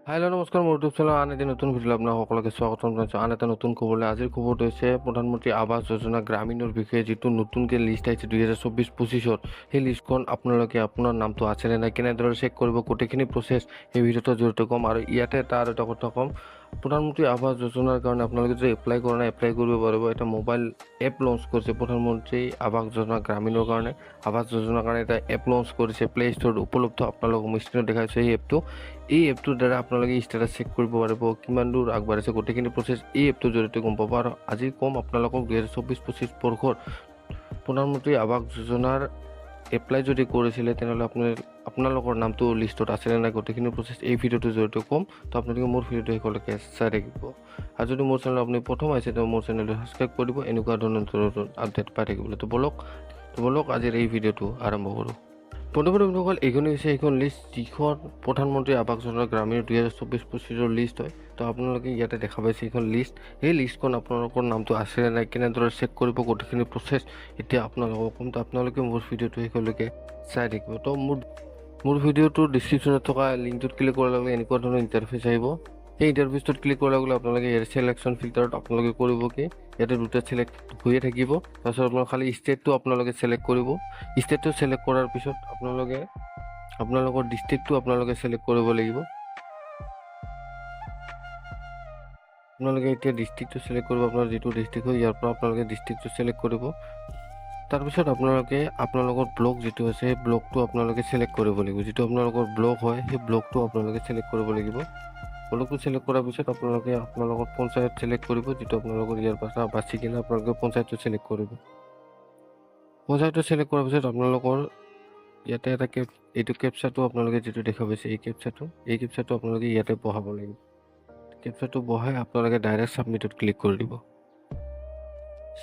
Hello' নমস্কাৰ, মোৰ YouTube channel আন এটি নতুন ভিডিঅ' আপোনাক সকলোকে স্বাগতম জনাইছোঁ। আন এটা নতুন খবৰলৈ আজিৰ খবৰটো হৈছে প্ৰধানমন্ত্ৰী আৱাস যোজনা গ্ৰামীণৰ বিষয়ে যিটো নতুনকৈ লিষ্ট আহিছে 2024-25-ত। সেই লিষ্টখন আপোনালোকে আপোনাৰ নামটো আছেনে নাই, কেনেদৰে চেক কৰিব, গোটেইখিনি প্ৰচেছ এই ভিডিঅ'টোৰ জৰিয়তে ক'ম। আৰু ইয়াতে আৰু এটা কথা ক'ম, প্ৰধানমন্ত্ৰী আৱাস যোজনাৰ কাৰণে আপোনালোকে যদি এপ্লাই কৰা নাই এপ্লাই কৰিব পাৰিব। এটা মোবাইল এপ লঞ্চ কৰিছে প্ৰধানমন্ত্ৰী আৱাস যোজনা গ্ৰামীণৰ কাৰণে। আৱাস যোজনাৰ কাৰণে এটা এপ লঞ্চ কৰিছে, প্লে ষ্ট'ৰত উপলব্ধ। আপোনালোকক মই স্ক্ৰীণত দেখাইছোঁ এই এপটোৰ দ্বাৰা আপোনালোকে ষ্টেটাছ চেক কৰিব পাৰিব, কিমান দূৰ আগবাঢ়িছে, গোটেইখিনি প্ৰচেছ এই এপটোৰ জৰিয়তে গম পাব। আৰু আজি ক'ম আপোনালোকক 2024-25 বৰ্ষৰ প্ৰধানমন্ত্ৰী আৱাস যোজনাৰ এপ্লাই যদি কৰিছিলে তেনেহ'লে আপোনালোকৰ নামটো লিষ্টত আছেনে নাই, গোটেইখিনি প্ৰচেছ এই ভিডিঅ'টোৰ জৰিয়তে ক'ম। তো আপোনালোকে মোৰ ভিডিঅ'টো শেষলৈকে চাই থাকিব। আৰু যদি মোৰ চেনেল আপুনি প্ৰথম আহিছে তেন্তে মোৰ চেনেলটো ছাবস্ক্ৰাইব কৰি দিব, এনেকুৱা ধৰণৰ নতুন আপডেট পাই থাকিবলৈ। তো বলক আজিৰ এই ভিডিঅ'টো আৰম্ভ কৰোঁ। বন্ধুসকল, এইখনেই হৈছে এইখন লিষ্ট যিখন প্ৰধানমন্ত্ৰী আৱাস যোজনা গ্ৰামীণ 2024-25 লিষ্ট হয়। তো আপোনালোকে ইয়াতে দেখা পাইছে এইখন লিষ্ট। এই লিষ্টখন আপোনালোকৰ নামটো আছেনে নাই, কেনেদৰে চেক কৰিব, গোটেইখিনি প্ৰচেছ এতিয়া আপোনালোকক ক'ম। তো আপোনালোকে মোৰ ভিডিঅ'টো শেষলৈকে চাই থাকিব। তো মোৰ ভিডিঅ'টোৰ ডিছক্ৰিপশ্যনত থকা লিংকটোত ক্লিক কৰাৰ লগে লগে এনেকুৱা ধৰণৰ ইণ্টাৰফেচ আহিব। এই ইণ্টাৰফেচটোত ক্লিক কৰাৰ লগে লগে আপোনালোকে ইয়াৰ চিলেকশ্যন ফিল্টাৰত আপোনালোকে কৰিব কি, ইয়াতে দুটা চিলেক্ট হৈয়ে থাকিব। তাৰপিছত আপোনালোকে খালি ষ্টেটটো আপোনালোকে চিলেক্ট কৰিব। ষ্টেটটো চিলেক্ট কৰাৰ পিছত আপোনালোকৰ ডিষ্ট্ৰিক্টটো আপোনালোকে চিলেক্ট কৰিব লাগিব। আপোনালোকে এতিয়া ডিষ্ট্ৰিক্টটো চিলেক্ট কৰিব, আপোনাৰ যিটো ডিষ্ট্ৰিক্ট হয় ইয়াৰ পৰা আপোনালোকে ডিষ্ট্ৰিক্টটো চিলেক্ট কৰিব। তাৰপিছত আপোনালোকৰ ব্লক যিটো আছে সেই ব্লকটো আপোনালোকে চিলেক্ট কৰিব লাগিব। যিটো আপোনালোকৰ ব্লক হয় সেই ব্লকটো আপোনালোকে চিলেক্ট কৰিব লাগিব। ব্লকটো চিলেক্ট কৰাৰ পিছত আপোনালোকৰ পঞ্চায়ত চিলেক্ট কৰিব, যিটো আপোনালোকৰ ইয়াৰ পৰা বাছি কিনে আপোনালোকে পঞ্চায়তটো চিলেক্ট কৰিব। পঞ্চায়তটো চিলেক্ট কৰাৰ পিছত আপোনালোকৰ ইয়াতে এইটো কেপচাটো আপোনালোকে যিটো দেখা পাইছে এই কেপচাটো আপোনালোকে ইয়াতে বহাব লাগিব। কেপচাটো বহাই আপোনালোকে ডাইৰেক্ট ছাবমিটত ক্লিক কৰি দিব।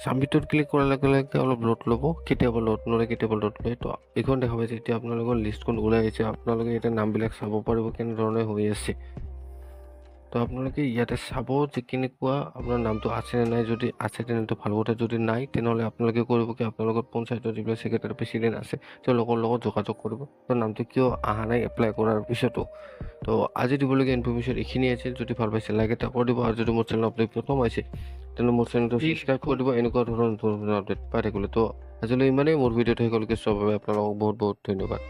ছাবমিটত ক্লিক কৰাৰ লগে লগে অলপ লোড ল'ব, কেতিয়াবা লোড নলয় কেতিয়াবা লোড লয়। তো এইখন দেখা পাইছে, এতিয়া আপোনালোকৰ লিষ্টখন ওলাই আহিছে। আপোনালোকে এতিয়া নামবিলাক চাব পাৰিব কেনেধৰণে হৈ আছে। তো আপোনালোকে ইয়াতে চাব যে কেনেকুৱা আপোনাৰ নামটো আছেনে নাই। যদি আছে তেনেহ'লে ভাল কথা, যদি নাই তেনেহ'লে আপোনালোকে কৰিব কি, আপোনালোকৰ পঞ্চায়তৰ যিবিলাক ছেক্ৰেটাৰী প্ৰেচিডেণ্ট আছে তেওঁলোকৰ লগত যোগাযোগ কৰিব। তো নামটো কিয় অহা নাই এপ্লাই কৰাৰ পিছতো। তো আজি দিবলগীয়া ইনফৰমেশ্যন এইখিনি আছিল। যদি ভাল পাইছে লাইক এটা কৰি দিব, আৰু যদি মোৰ চেনেল আপুনি প্ৰথম আহিছে তেন্তে মোৰ চেনেলটো ছাবস্ক্ৰাইব কৰি দিব, এনেকুৱা ধৰণৰ নতুন আপডেট পাই থাকিবলৈ। তো আজিলৈ ইমানেই। মোৰ ভিডিঅ'টো সকলোকে চোৱাৰ বাবে আপোনালোকক বহুত বহুত ধন্যবাদ।